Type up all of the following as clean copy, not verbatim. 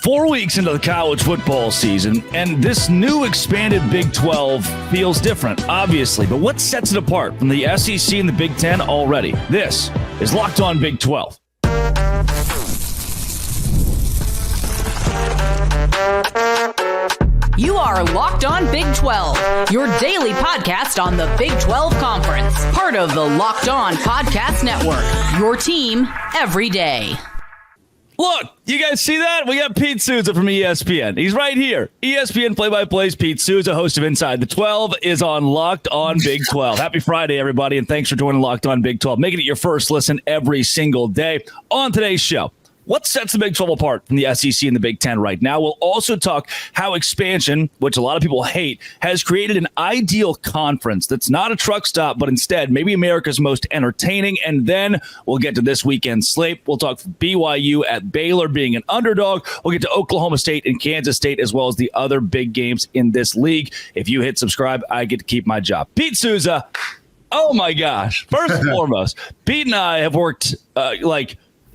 4 weeks into the college football season, and this new expanded Big 12 feels different, obviously. But what sets it apart from the SEC and the Big 10 already? This is Locked On Big 12. You are Locked On Big 12, your daily podcast on the Big 12 Conference. Part of the Locked On Podcast Network, your team every day. Look, you guys see that? We got Pete Souza from ESPN. He's right here. ESPN play-by-play's Pete Souza, host of Inside the 12, is on Locked On Big 12. Happy Friday, everybody, and thanks for joining Locked On Big 12, making it your first listen every single day. On today's show, what sets the Big 12 apart from the SEC and the Big 10 right now? We'll also talk how expansion, which a lot of people hate, has created an ideal conference that's not a truck stop, but instead maybe America's most entertaining. And then we'll get to this weekend's slate. We'll talk BYU at Baylor being an underdog. We'll get to Oklahoma State and Kansas State, as well as the other big games in this league. If you hit subscribe, I get to keep my job. Pete Souza, oh my gosh. First and foremost, Pete and I have worked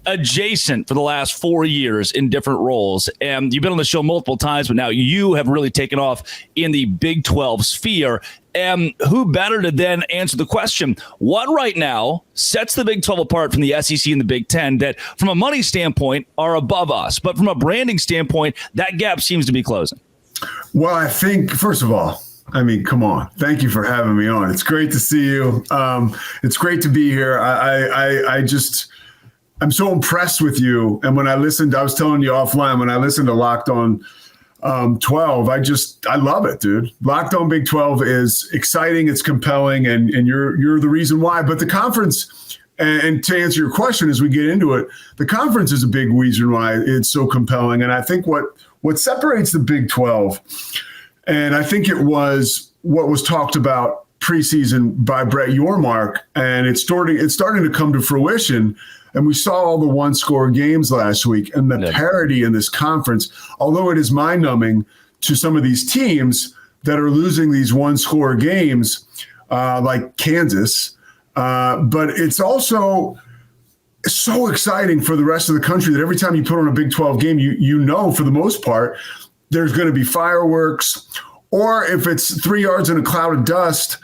adjacent for the last 4 years in different roles. And you've been on the show multiple times, but now you have really taken off in the Big 12 sphere. And who better to then answer the question, what right now sets the Big 12 apart from the SEC and the Big 10 that from a money standpoint are above us, but from a branding standpoint, that gap seems to be closing? Well, I think, first of all, come on. Thank you for having me on. It's great to see you. It's great to be here. I'm so impressed with you. And when I listened, I was telling you offline, when I listened to Locked On 12, I love it, dude. Locked On Big 12 is exciting. It's compelling. And you're the reason why. But the conference, and to answer your question as we get into it, the conference is a big reason why it's so compelling. And I think what separates the Big 12, and I think it was what was talked about preseason by Brett Yormark, and it's starting to come to fruition. And we saw all the one-score games last week, and the parity in this conference, although it is mind-numbing to some of these teams that are losing these one-score games, like Kansas, but it's also so exciting for the rest of the country that every time you put on a Big 12 game, you know for the most part there's going to be fireworks, or if it's 3 yards in a cloud of dust,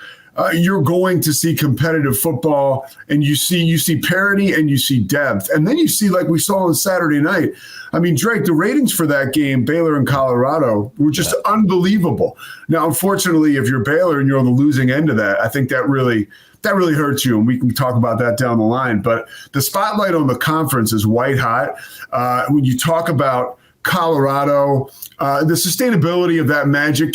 you're going to see competitive football, and you see parity and you see depth. And then you see, like we saw on Saturday night, Drake, the ratings for that game, Baylor and Colorado, were just unbelievable. Now, unfortunately, if you're Baylor and you're on the losing end of that, I think that really hurts you, and we can talk about that down the line. But the spotlight on the conference is white hot. When you talk about Colorado, the sustainability of that magic,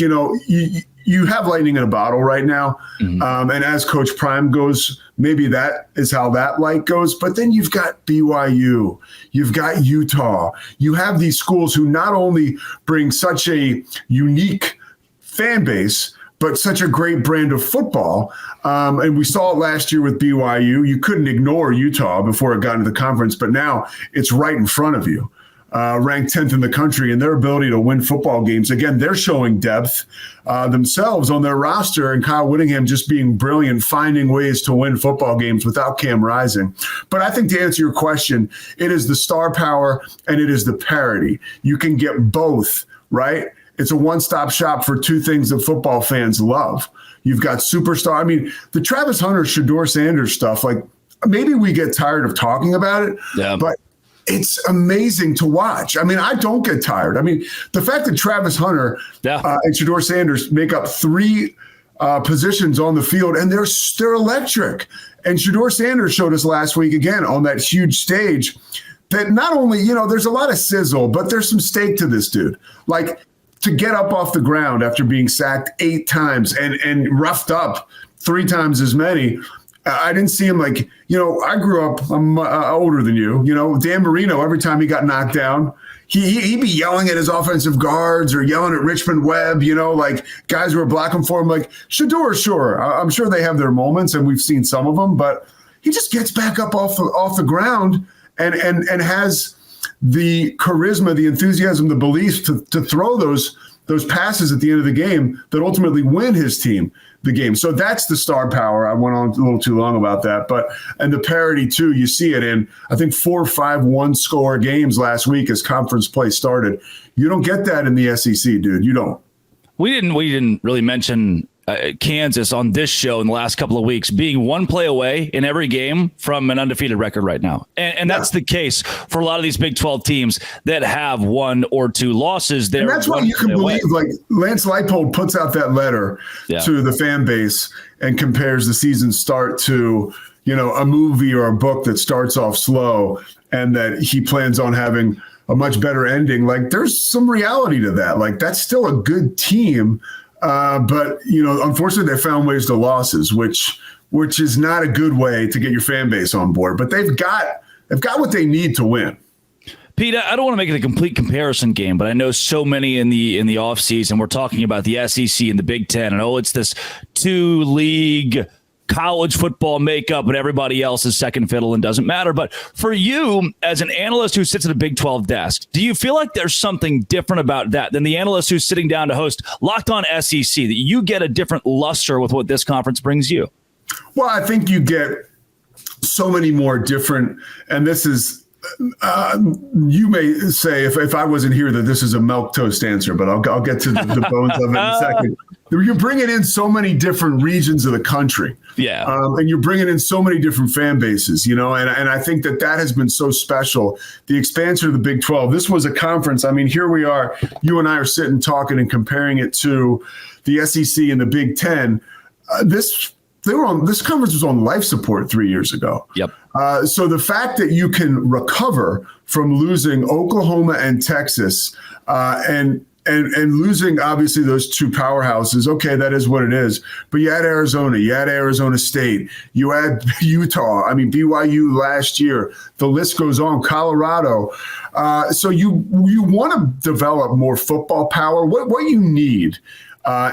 you have lightning in a bottle right now. Mm-hmm. And as Coach Prime goes, maybe that is how that light goes. But then you've got BYU, you've got Utah. You have these schools who not only bring such a unique fan base, but such a great brand of football. And we saw it last year with BYU. You couldn't ignore Utah before it got into the conference, but now it's right in front of you. Ranked 10th in the country, and their ability to win football games. Again, they're showing depth themselves on their roster, and Kyle Whittingham just being brilliant, finding ways to win football games without Cam Rising. But I think to answer your question, it is the star power and it is the parity. You can get both, right? It's a one-stop shop for two things that football fans love. You've got superstar. The Travis Hunter, Shedeur Sanders stuff, maybe we get tired of talking about it, but it's amazing to watch. I don't get tired. The fact that Travis Hunter and Shedeur Sanders make up three positions on the field, and they're electric. And Shedeur Sanders showed us last week, again, on that huge stage, that not only, there's a lot of sizzle, but there's some stake to this dude. To get up off the ground after being sacked 8 times and roughed up 3 times as many. I didn't see him I grew up, I'm older than you, Dan Marino, every time he got knocked down, he'd be yelling at his offensive guards or yelling at Richmond Webb, guys who were blocking for him. Shedeur, sure, I'm sure they have their moments, and we've seen some of them, but he just gets back up off the ground and has the charisma, the enthusiasm, the belief to throw those passes at the end of the game that ultimately win his team the game. So that's the star power. I went on a little too long about that, and the parity too, you see it in, I think 4 or 5 one-score games last week as conference play started. You don't get that in the SEC, dude. You don't. We didn't really mention Kansas on this show in the last couple of weeks being one play away in every game from an undefeated record right now. And that's the case for a lot of these Big 12 teams that have 1 or 2 losses. And that's why you can believe, like, Lance Leipold puts out that letter to the fan base and compares the season start to, a movie or a book that starts off slow and that he plans on having a much better ending. Like, there's some reality to that. Like, that's still a good team. But, unfortunately, they found ways to losses, which is not a good way to get your fan base on board. But they've got what they need to win. Pete, I don't want to make it a complete comparison game, but I know so many in the offseason we're talking about the SEC and the Big Ten. And it's this 2-league college football makeup, but everybody else is second fiddle and doesn't matter. But for you, as an analyst who sits at a Big 12 desk, do you feel like there's something different about that than the analyst who's sitting down to host Locked On SEC, that you get a different luster with what this conference brings you? Well, I think you get so many more different, and this is, you may say, if I wasn't here, that this is a milquetoast answer, but I'll get to the bones of it in a second. You're bringing in so many different regions of the country. Yeah. And you're bringing in so many different fan bases, and I think that has been so special. The expansion of the Big 12. This was a conference. I mean, here we are. You and I are sitting talking and comparing it to the SEC and the Big 10. This conference was on life support 3 years ago. Yep. So the fact that you can recover from losing Oklahoma and Texas and losing, obviously, those 2 powerhouses, okay, that is what it is. But you had Arizona, you had Arizona State, you had Utah, BYU last year. The list goes on, Colorado. So you want to develop more football power. What you need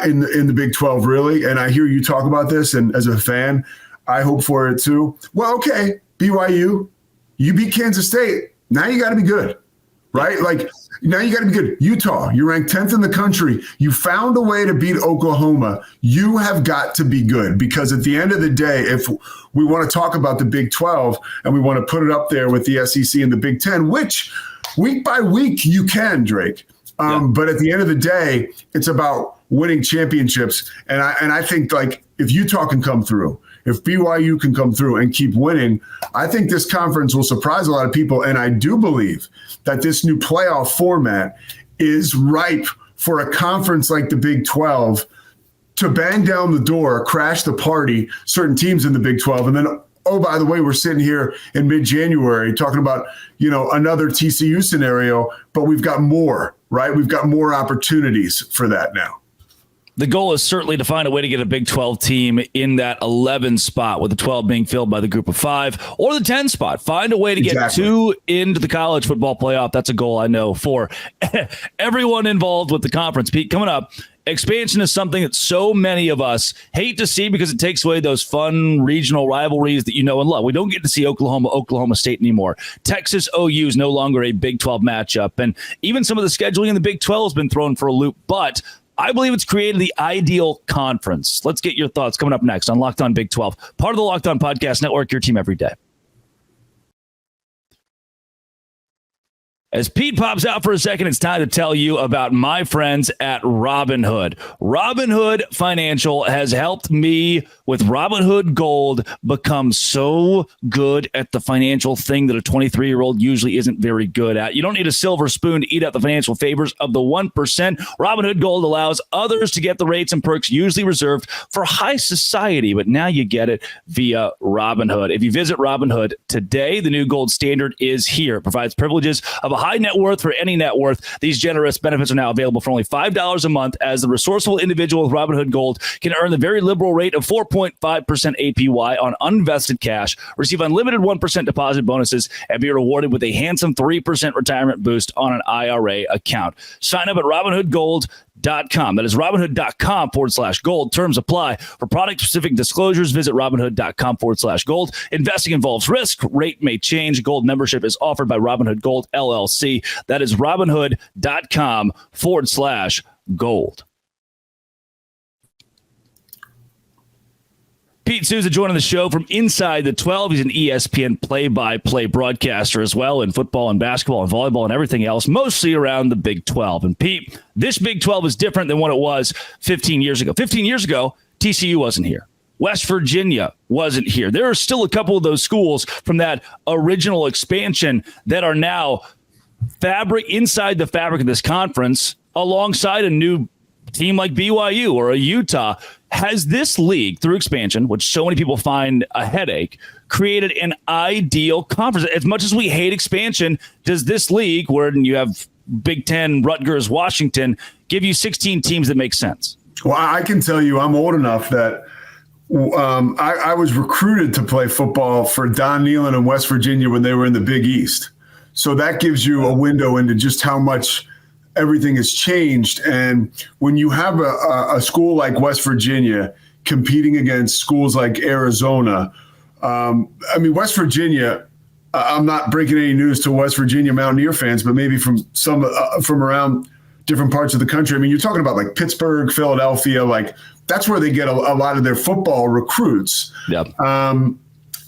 in the Big 12, really, and I hear you talk about this, and as a fan, I hope for it too. Well, okay, BYU, you beat Kansas State. Now you got to be good, right? Like, now you got to be good. Utah, you're ranked 10th in the country. You found a way to beat Oklahoma. You have got to be good, because at the end of the day, if we want to talk about the Big 12 and we want to put it up there with the SEC and the Big 10, which week by week you can, Drake. But at the end of the day, it's about winning championships. And I think, like, if Utah can come through, if BYU can come through and keep winning, I think this conference will surprise a lot of people. And I do believe that this new playoff format is ripe for a conference like the Big 12 to bang down the door, crash the party, certain teams in the Big 12. And then, oh, by the way, we're sitting here in mid-January talking about, another TCU scenario, but we've got more, right? We've got more opportunities for that now. The goal is certainly to find a way to get a Big 12 team in that 11 spot, with the 12 being filled by the group of 5, or the 10 spot. Find a way to get 2 into the college football playoff. That's a goal I know for everyone involved with the conference. Pete, coming up, expansion is something that so many of us hate to see because it takes away those fun regional rivalries that you know and love. We don't get to see Oklahoma State anymore. Texas OU is no longer a Big 12 matchup. And even some of the scheduling in the Big 12 has been thrown for a loop. But I believe it's created the ideal conference. Let's get your thoughts coming up next on Locked On Big 12, part of the Locked On Podcast Network, your team every day. As Pete pops out for a second, it's time to tell you about my friends at Robinhood. Robinhood Financial has helped me with Robinhood Gold become so good at the financial thing that a 23-year-old usually isn't very good at. You don't need a silver spoon to eat out the financial favors of the 1%. Robinhood Gold allows others to get the rates and perks usually reserved for high society, but now you get it via Robinhood. If you visit Robinhood today, the new gold standard is here. It provides privileges of a high net worth for any net worth. These generous benefits are now available for only $5 a month, as the resourceful individual with Robinhood Gold can earn the very liberal rate of 4.5% APY on unvested cash, receive unlimited 1% deposit bonuses, and be rewarded with a handsome 3% retirement boost on an IRA account. Sign up at Robinhood.com. That is Robinhood.com/gold. Terms apply. For product-specific disclosures, visit Robinhood.com/gold. Investing involves risk. Rate may change. Gold membership is offered by Robinhood Gold LLC. That is Robinhood.com/gold. Pete Souza joining the show from inside the 12. He's an ESPN play-by-play broadcaster as well in football and basketball and volleyball and everything else, mostly around the Big 12. And Pete, this Big 12 is different than what it was 15 years ago. 15 years ago, TCU wasn't here. West Virginia wasn't here. There are still a couple of those schools from that original expansion that are now inside the fabric of this conference alongside a new team like BYU or a Utah. Has this league, through expansion, which so many people find a headache, created an ideal conference? As much as we hate expansion, does this league, where you have Big Ten, Rutgers, Washington, give you 16 teams that make sense? Well, I can tell you I'm old enough that I was recruited to play football for Don Nehlen in West Virginia when they were in the Big East. So that gives you a window into just how much everything has changed. And when you have a school like West Virginia competing against schools like Arizona, West Virginia, I'm not breaking any news to West Virginia Mountaineer fans, but maybe from from around different parts of the country. I mean, you're talking about like Pittsburgh, Philadelphia, like that's where they get a lot of their football recruits. Yep.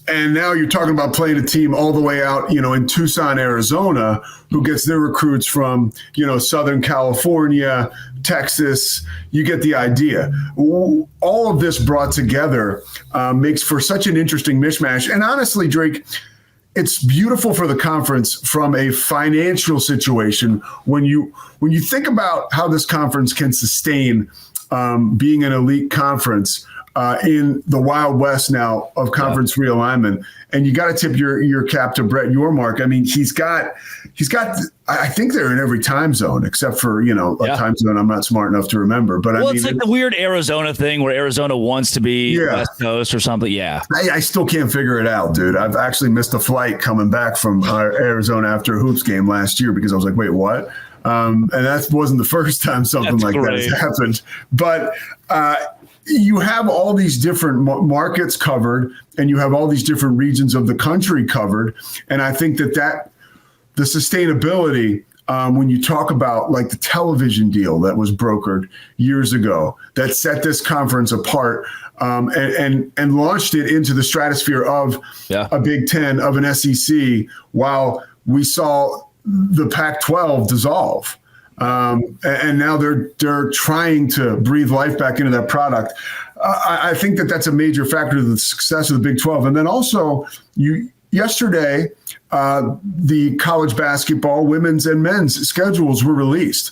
And now you're talking about playing a team all the way out, in Tucson, Arizona, who gets their recruits from, Southern California, Texas. You get the idea. All of this brought together makes for such an interesting mishmash. And honestly, Drake, it's beautiful for the conference from a financial situation. When you think about how this conference can sustain being an elite conference, in the Wild West now of conference realignment. And you got to tip your cap to Brett Yormark. I mean, he's got, I think they're in every time zone except for, a time zone I'm not smart enough to remember. But it's like the weird Arizona thing where Arizona wants to be West Coast or something. Yeah. I still can't figure it out, dude. I've actually missed a flight coming back from Arizona after a hoops game last year because I was like, wait, what? And that wasn't the first time something like that has happened. But, you have all these different markets covered and you have all these different regions of the country covered. And I think that the sustainability, when you talk about like the television deal that was brokered years ago, that set this conference apart and launched it into the stratosphere of a Big Ten, of an SEC, while we saw the Pac-12 dissolve. And now they're trying to breathe life back into that product. I think that's a major factor to the success of the Big 12. And then also, yesterday, the college basketball, women's and men's schedules were released.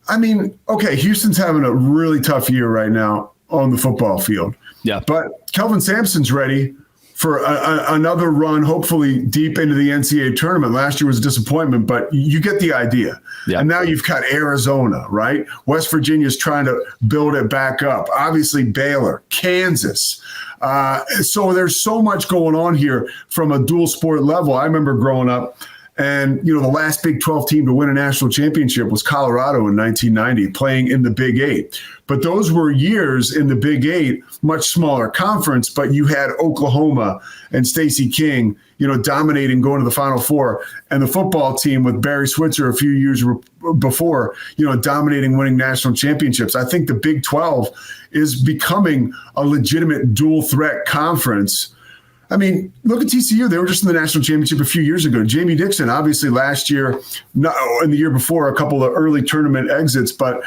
I mean, okay, Houston's having a really tough year right now on the football field. Yeah. But Kelvin Sampson's ready for another run, hopefully deep into the NCAA tournament. Last year was a disappointment, but you get the idea. Yeah. And now you've got Arizona, right? West Virginia's trying to build it back up. Obviously, Baylor, Kansas. So there's so much going on here from a dual sport level. I remember growing up, and the last Big 12 team to win a national championship was Colorado in 1990, playing in the Big 8. But those were years in the Big 8, much smaller conference, but you had Oklahoma and Stacey King, dominating, going to the Final Four, and the football team with Barry Switzer a few years before, dominating, winning national championships. I think the Big 12 is becoming a legitimate dual threat conference. I mean, look at TCU. They were just in the national championship a few years ago. Jamie Dixon, obviously last year, and the year before, a couple of early tournament exits. But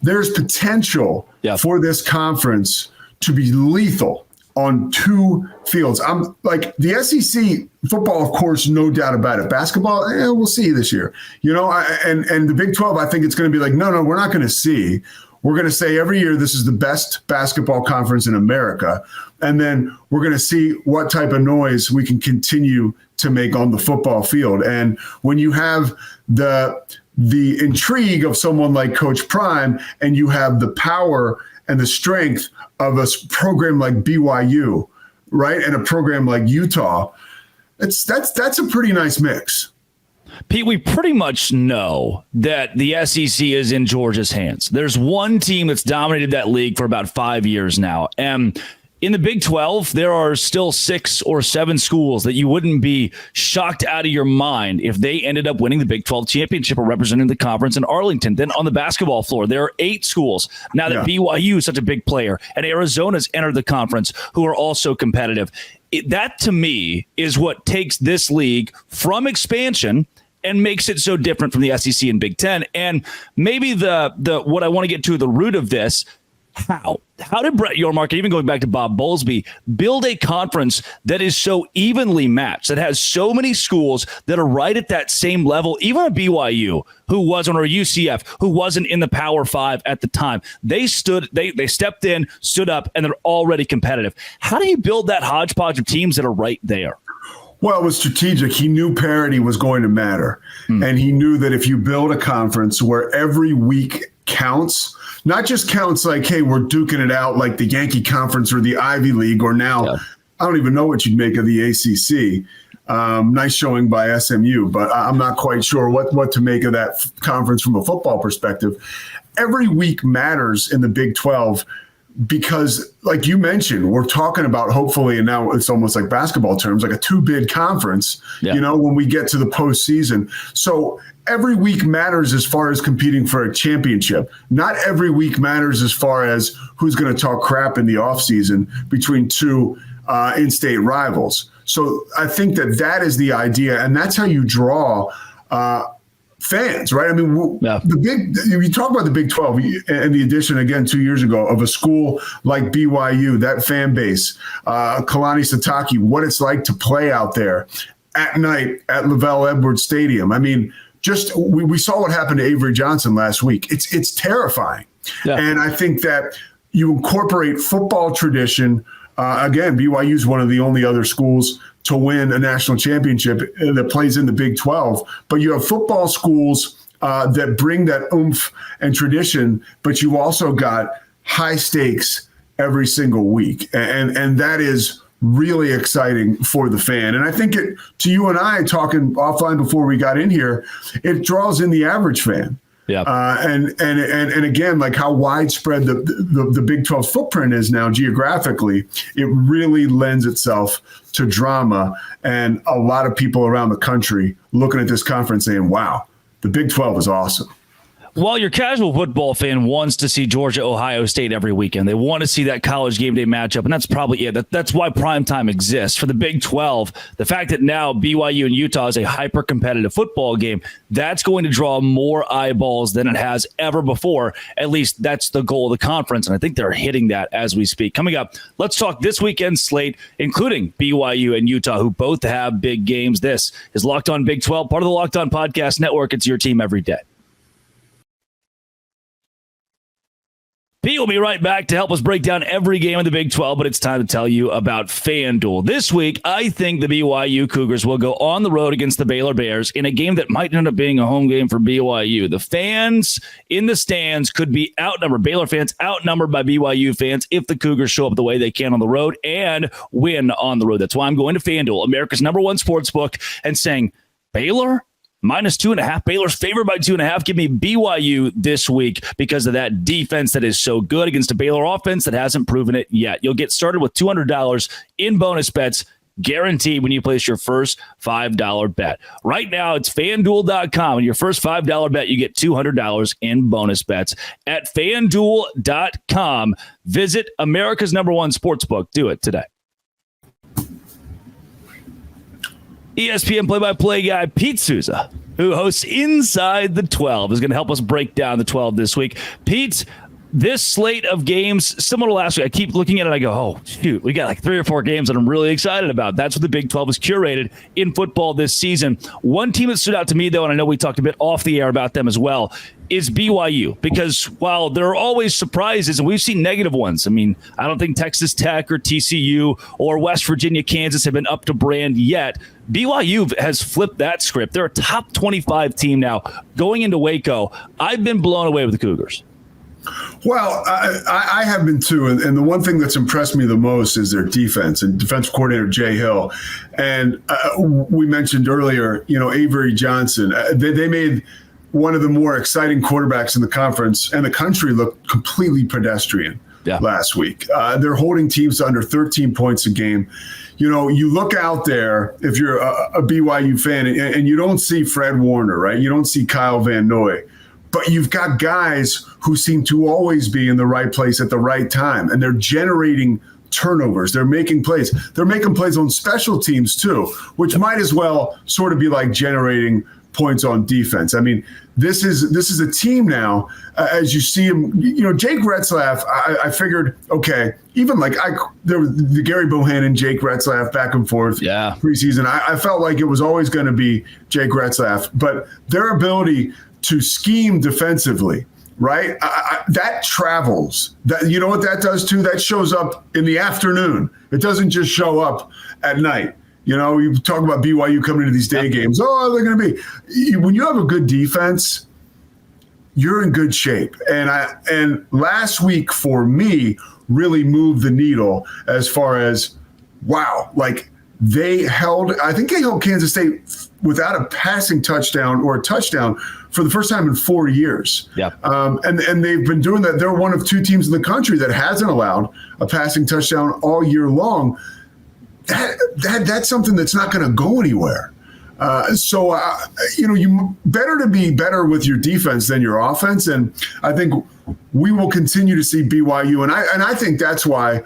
there's potential for this conference to be lethal on two fields. I'm like the SEC football, of course, no doubt about it. Basketball, we'll see this year. And the Big 12, I think it's going to be like, no, we're not going to see. We're going to say every year this is the best basketball conference in America. And then we're going to see what type of noise we can continue to make on the football field. And when you have the intrigue of someone like Coach Prime, and you have the power and the strength of a program like BYU, right, and a program like Utah, that's a pretty nice mix. Pete, we pretty much know that the SEC is in Georgia's hands. There's one team that's dominated that league for about 5 years now. And in the Big 12, there are still 6 or 7 schools that you wouldn't be shocked out of your mind if they ended up winning the Big 12 championship or representing the conference in Arlington. Then on the basketball floor, there are 8 schools now that BYU is such a big player and Arizona's entered the conference who are also competitive. That, to me, is what takes this league from expansion and makes it so different from the SEC and Big Ten. And maybe the what I want to get to, the root of this, how did Brett Yormark, even going back to Bob Bowlesby, build a conference that is so evenly matched, that has so many schools that are right at that same level, even a BYU who wasn't, or a UCF who wasn't in the Power 5 at the time. They stepped in, stood up, and they're already competitive. How do you build that hodgepodge of teams that are right there? Well, it was strategic. He knew parity was going to matter. And he knew that if you build a conference where every week counts, not just counts like, hey, we're duking it out like the Yankee Conference or the Ivy League, or now, I don't even know what you'd make of the ACC. Nice showing by SMU, but I'm not quite sure what to make of that conference from a football perspective. Every week matters in the Big 12 because, like you mentioned, we're talking about, hopefully, and now it's almost like basketball terms, like a 2-bid conference, when we get to the postseason. So every week matters as far as competing for a championship. Not every week matters as far as who's going to talk crap in the offseason between 2 in-state rivals. So I think that is the idea, and that's how you draw fans, right? I mean, you talk about the Big 12 and the addition again 2 years ago of a school like BYU, that fan base, Kalani Sitake, what it's like to play out there at night at Lavelle Edwards Stadium. I mean, just we saw what happened to Avery Johnson last week. It's terrifying. And I think that you incorporate football tradition. Again, BYU is one of the only other schools to win a national championship that plays in the Big 12. But you have football schools that bring that oomph and tradition, but you also got high stakes every single week. And that is really exciting for the fan. And I think to you and I talking offline before we got in here, it draws in the average fan. And again, like how widespread the Big 12 footprint is now geographically, it really lends itself to drama and a lot of people around the country looking at this conference saying, wow, the Big 12 is awesome. While your casual football fan wants to see Georgia, Ohio State every weekend, they want to see that college game day matchup, and that's probably it. That's why primetime exists. For the Big 12, the fact that now BYU and Utah is a hyper-competitive football game, that's going to draw more eyeballs than it has ever before. At least that's the goal of the conference, and I think they're hitting that as we speak. Coming up, let's talk this weekend's slate, including BYU and Utah, who both have big games. This is Locked On Big 12, part of the Locked On Podcast Network. It's your team every day. Pete will be right back to help us break down every game in the Big 12, but it's time to tell you about FanDuel. This week, I think the BYU Cougars will go on the road against the Baylor Bears in a game that might end up being a home game for BYU. The fans in the stands could be outnumbered. Baylor fans outnumbered by BYU fans if the Cougars show up the way they can on the road and win on the road. That's why I'm going to FanDuel, America's #1 sportsbook, and saying, Baylor? -2.5. Baylor's favored by 2.5. Give me BYU this week because of that defense that is so good against a Baylor offense that hasn't proven it yet. You'll get started with $200 in bonus bets guaranteed when you place your first $5 bet. Right now, it's FanDuel.com. And your first $5 bet, you get $200 in bonus bets at FanDuel.com. Visit America's #1 sportsbook. Do it today. ESPN play-by-play guy Pete Souza, who hosts Inside the 12, is going to help us break down the 12 this week. Pete, this slate of games, similar to last week, I keep looking at it and I go, oh, shoot, we got like 3 or 4 games that I'm really excited about. That's what the Big 12 has curated in football this season. One team that stood out to me, though, and I know we talked a bit off the air about them as well, is BYU, because while there are always surprises, and we've seen negative ones, I mean, I don't think Texas Tech or TCU or West Virginia, Kansas have been up to brand yet. BYU has flipped that script. They're a top 25 team now going into Waco. I've been blown away with the Cougars. Well, I have been too. And the one thing that's impressed me the most is their defense and defensive coordinator Jay Hill. And we mentioned earlier, Avery Johnson. They made one of the more exciting quarterbacks in the conference and the country look completely pedestrian last week. They're holding teams to under 13 points a game. You look out there, if you're a BYU fan, and you don't see Fred Warner, right? You don't see Kyle Van Noy. But you've got guys who seem to always be in the right place at the right time, and they're generating turnovers. They're making plays. They're making plays on special teams too, which might as well sort of be like generating points on defense. I mean, this is a team now. As you see him, Jake Retzlaff. I figured, okay, even like there was the Gary Bohannon, Jake Retzlaff back and forth preseason. I felt like it was always going to be Jake Retzlaff, but their ability to scheme defensively, right? That travels. That, you know what that does too? That shows up in the afternoon. It doesn't just show up at night. You talk about BYU coming into these day games. Oh, they're going to be. When you have a good defense, you're in good shape. And last week for me really moved the needle as far as, wow, like I think they held Kansas State without a passing touchdown or a touchdown for the first time in 4 years. Yeah. And they've been doing that. They're one of two teams in the country that hasn't allowed a passing touchdown all year long. That's something that's not going to go anywhere. You better to be better with your defense than your offense. And I think we will continue to see BYU. And I think that's why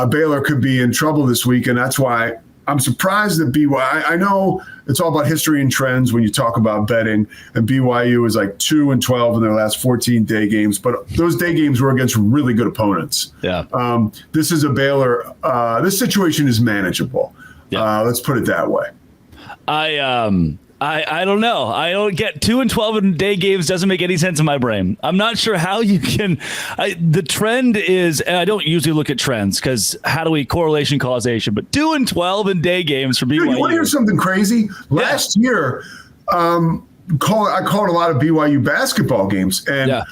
Baylor could be in trouble this week. And that's why I'm surprised that BYU, I know it's all about history and trends when you talk about betting, and BYU is like 2-12 in their last 14 day games, but those day games were against really good opponents. Yeah. This is a Baylor, this situation is manageable. Yeah. Let's put it that way. I don't know. I don't get 2-12 in day games. Doesn't make any sense in my brain. I'm not sure how you can. The trend is, and I don't usually look at trends because how do we correlation causation? But 2-12 in day games for BYU. Dude, you want to hear something crazy? Last year, I called a lot of BYU basketball games, and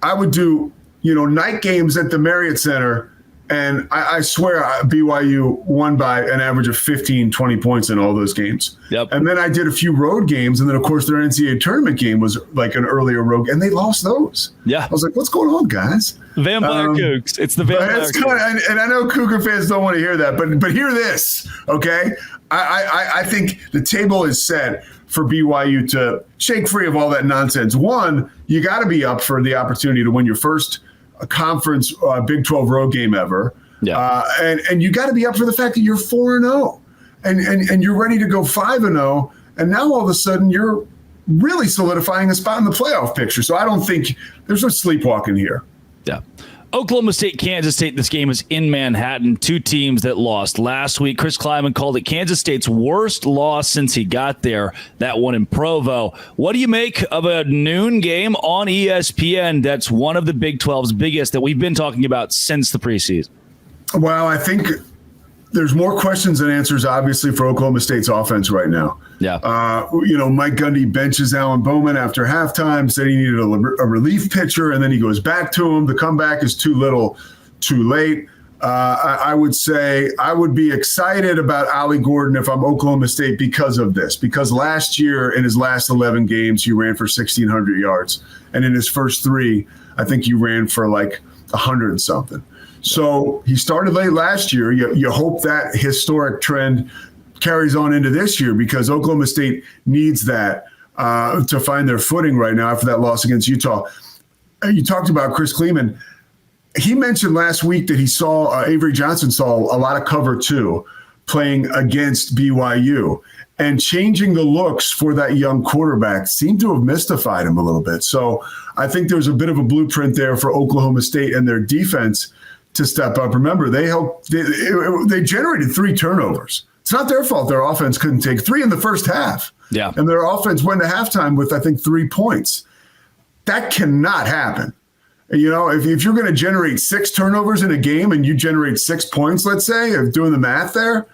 I would do night games at the Marriott Center. And I swear BYU won by an average of 15, 20 points in all those games. Yep. And then I did a few road games. And then, of course, their NCAA tournament game was like an earlier road. And they lost those. Yeah. I was like, what's going on, guys? Vampire Cougs. It's the Vampire Cougs. And I know Cougar fans don't want to hear that. But hear this, okay? I think the table is set for BYU to shake free of all that nonsense. One, you got to be up for the opportunity to win your first a conference Big 12 road game ever. Yeah. And you got to be up for the fact that you're 4-0 and you're ready to go 5-0. And now all of a sudden you're really solidifying a spot in the playoff picture. So I don't think there's no sleepwalking here. Yeah. Oklahoma State, Kansas State. This game is in Manhattan. Two teams that lost last week. Chris Kleiman called it Kansas State's worst loss since he got there. That one in Provo. What do you make of a noon game on ESPN? That's one of the Big 12's biggest that we've been talking about since the preseason. Well, I think there's more questions than answers, obviously, for Oklahoma State's offense right now. Yeah. Mike Gundy benches Alan Bowman after halftime, said he needed a relief pitcher, and then he goes back to him. The comeback is too little, too late. I would say I would be excited about Ollie Gordon if I'm Oklahoma State because of this. Because last year, in his last 11 games, he ran for 1,600 yards. And in his first 3, I think he ran for like 100 and something. So he started late last year. You hope that historic trend carries on into this year because Oklahoma State needs that to find their footing right now after that loss against Utah. You talked about Chris Kleiman. He mentioned last week that he saw Avery Johnson saw a lot of cover too playing against BYU. And changing the looks for that young quarterback seemed to have mystified him a little bit. So I think there's a bit of a blueprint there for Oklahoma State and their defense to step up. Remember, they generated 3 turnovers. It's not their fault their offense couldn't take 3 in the first half. Yeah. And their offense went to halftime with, I think, 3 points. That cannot happen. If you're going to generate 6 turnovers in a game and you generate 6 points, let's say, of doing the math there,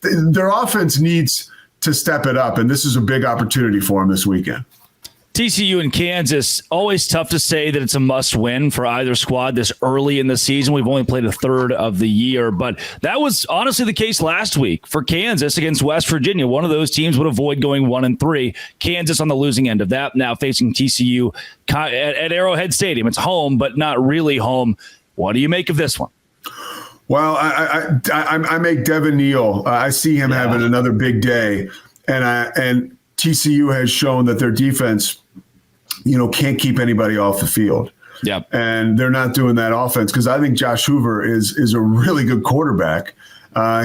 their offense needs to step it up. And this is a big opportunity for them this weekend. TCU and Kansas, always tough to say that it's a must win for either squad this early in the season. We've only played a third of the year, but that was honestly the case last week for Kansas against West Virginia. One of those teams would avoid going 1-3. Kansas on the losing end of that, now facing TCU at Arrowhead Stadium. It's home, but not really home. What do you make of this one? Well, I make Devin Neal. I see him having another big day, and TCU has shown that their defense, can't keep anybody off the field. Yep. And they're not doing that offense because I think Josh Hoover is a really good quarterback.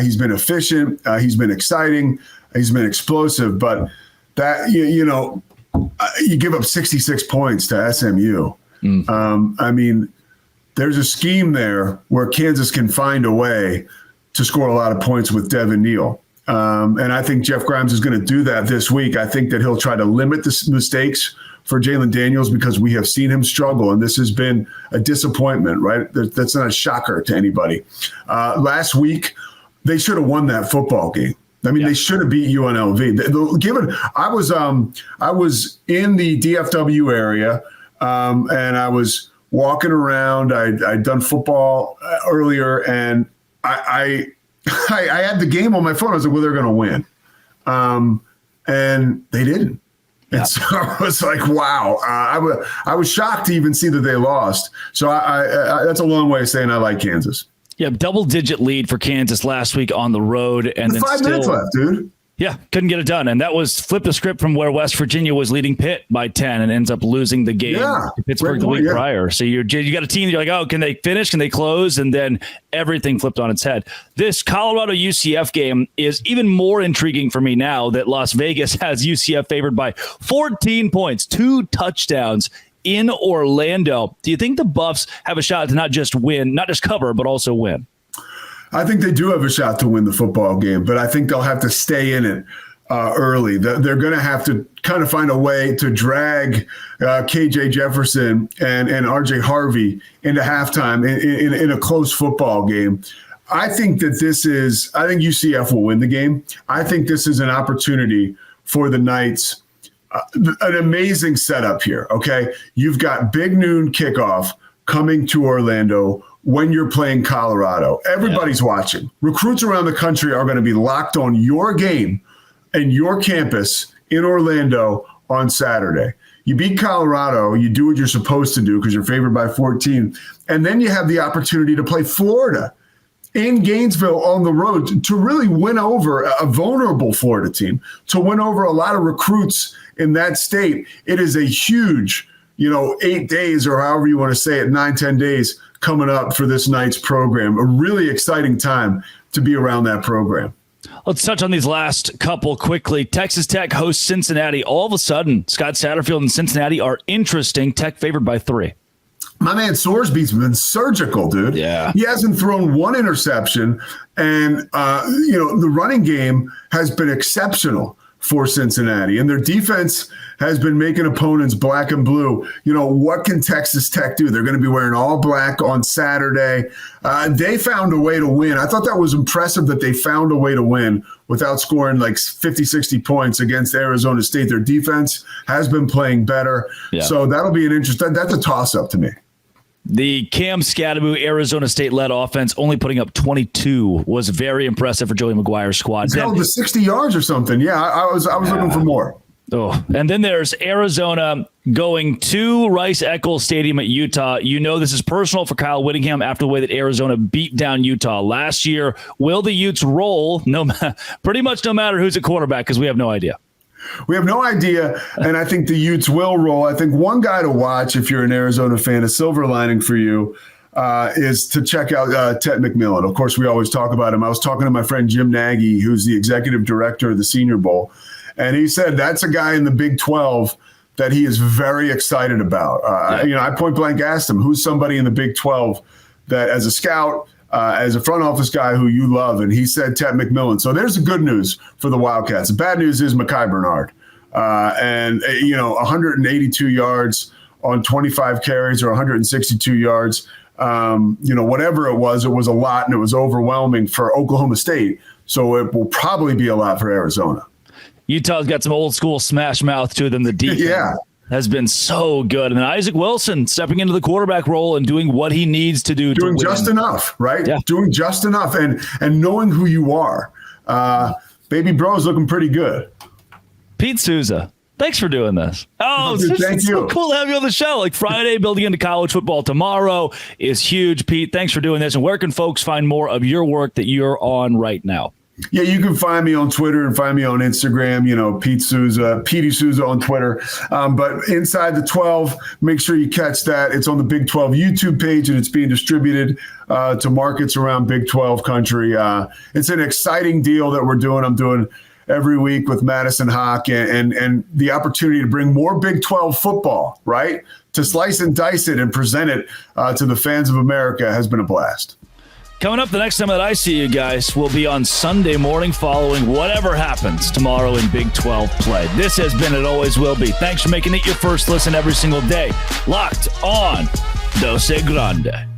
He's been efficient. He's been exciting. He's been explosive. But that, you give up 66 points to SMU. There's a scheme there where Kansas can find a way to score a lot of points with Devin Neal. And I think Jeff Grimes is going to do that this week. I think that he'll try to limit the mistakes for Jalen Daniels because we have seen him struggle, and this has been a disappointment, right? That's not a shocker to anybody. Last week, they should have won that football game. They should have beat UNLV. I was in the DFW area, and I was walking around. I'd done football earlier, and I had the game on my phone. I was like, well, they're going to win. And they didn't. And so I was like, wow. I was shocked to even see that they lost. So I that's a long way of saying I like Kansas. Yeah, double-digit lead for Kansas last week on the road. And then 5 minutes left, dude. Yeah, couldn't get it done. And that was flip the script from where West Virginia was leading Pitt by 10 and ends up losing the game to Pittsburgh the week prior. So you got a team, you're like, oh, can they finish? Can they close? And then everything flipped on its head. This Colorado UCF game is even more intriguing for me now that Las Vegas has UCF favored by 14 points, 2 touchdowns in Orlando. Do you think the Buffs have a shot to not just win, not just cover, but also win? I think they do have a shot to win the football game, but I think they'll have to stay in it early. They're going to have to kind of find a way to drag KJ Jefferson and RJ Harvey into halftime in a close football game. I think that I think UCF will win the game. I think this is an opportunity for the Knights. An amazing setup here, okay? You've got big noon kickoff coming to Orlando when you're playing Colorado. Everybody's watching. Recruits around the country are going to be locked on your game and your campus in Orlando on Saturday. You beat Colorado, you do what you're supposed to do because you're favored by 14, and then you have the opportunity to play Florida in Gainesville on the road to really win over a vulnerable Florida team, to win over a lot of recruits in that state. It is a huge, 8 days or however you want to say it, 9-10 days coming up for this Knights program. A really exciting time to be around that program. Let's touch on these last couple quickly. Texas Tech hosts Cincinnati. All of a sudden, Scott Satterfield and Cincinnati are interesting. Tech favored by 3. My man Sorsby's been surgical, dude. Yeah. He hasn't thrown one interception, and the running game has been exceptional for Cincinnati, and their defense has been making opponents black and blue. What can Texas Tech do? They're going to be wearing all black on Saturday. They found a way to win. I thought that was impressive that they found a way to win without scoring like 50, 60 points against Arizona State. Their defense has been playing better. Yeah. So that'll be an interesting. That's a toss-up to me. The Cam Scadaboo Arizona State-led offense only putting up 22 was very impressive for Joey McGuire's squad. He's held to 60 yards or something. Yeah, I was looking for more. Oh, and then there's Arizona going to Rice-Eccles Stadium at Utah. This is personal for Kyle Whittingham after the way that Arizona beat down Utah last year. Will the Utes roll? Pretty much no matter who's at quarterback, because we have no idea. We have no idea, and I think the Utes will roll. I think one guy to watch if you're an Arizona fan, a silver lining for you, is to check out Ted McMillan. Of course, we always talk about him. I was talking to my friend Jim Nagy, who's the executive director of the Senior Bowl, and he said that's a guy in the Big 12 that he is very excited about. I point blank asked him, who's somebody in the Big 12 that as a scout, as a front office guy who you love, and he said Ted McMillan. So there's the good news for the Wildcats. The bad news is Mekhi Bernard. 182 yards on 25 carries or 162 yards. Whatever it was a lot, and it was overwhelming for Oklahoma State. So it will probably be a lot for Arizona. Utah's got some old school smash mouth to them. The defense. Yeah. has been so good. And then Isaac Wilson stepping into the quarterback role and doing what he needs to do. Doing to just enough, right? Yeah. Doing just enough and knowing who you are. Baby bro's looking pretty good. Pete Souza, thanks for doing this. Oh, Thank you. So cool to have you on the show. Like Friday, building into college football tomorrow is huge. Pete, thanks for doing this. And where can folks find more of your work that you're on right now? Yeah, you can find me on Twitter and find me on Instagram, Pete Souza, Petey Souza on Twitter. But Inside the 12, make sure you catch that. It's on the Big 12 YouTube page, and it's being distributed to markets around Big 12 country. It's an exciting deal that we're doing. I'm doing every week with Madison Hawk and the opportunity to bring more Big 12 football, right? To slice and dice it and present it to the fans of America has been a blast. Coming up, the next time that I see you guys will be on Sunday morning following whatever happens tomorrow in Big 12 play. This has been It Always Will Be. Thanks for making it your first listen every single day. Locked on Dose Grande.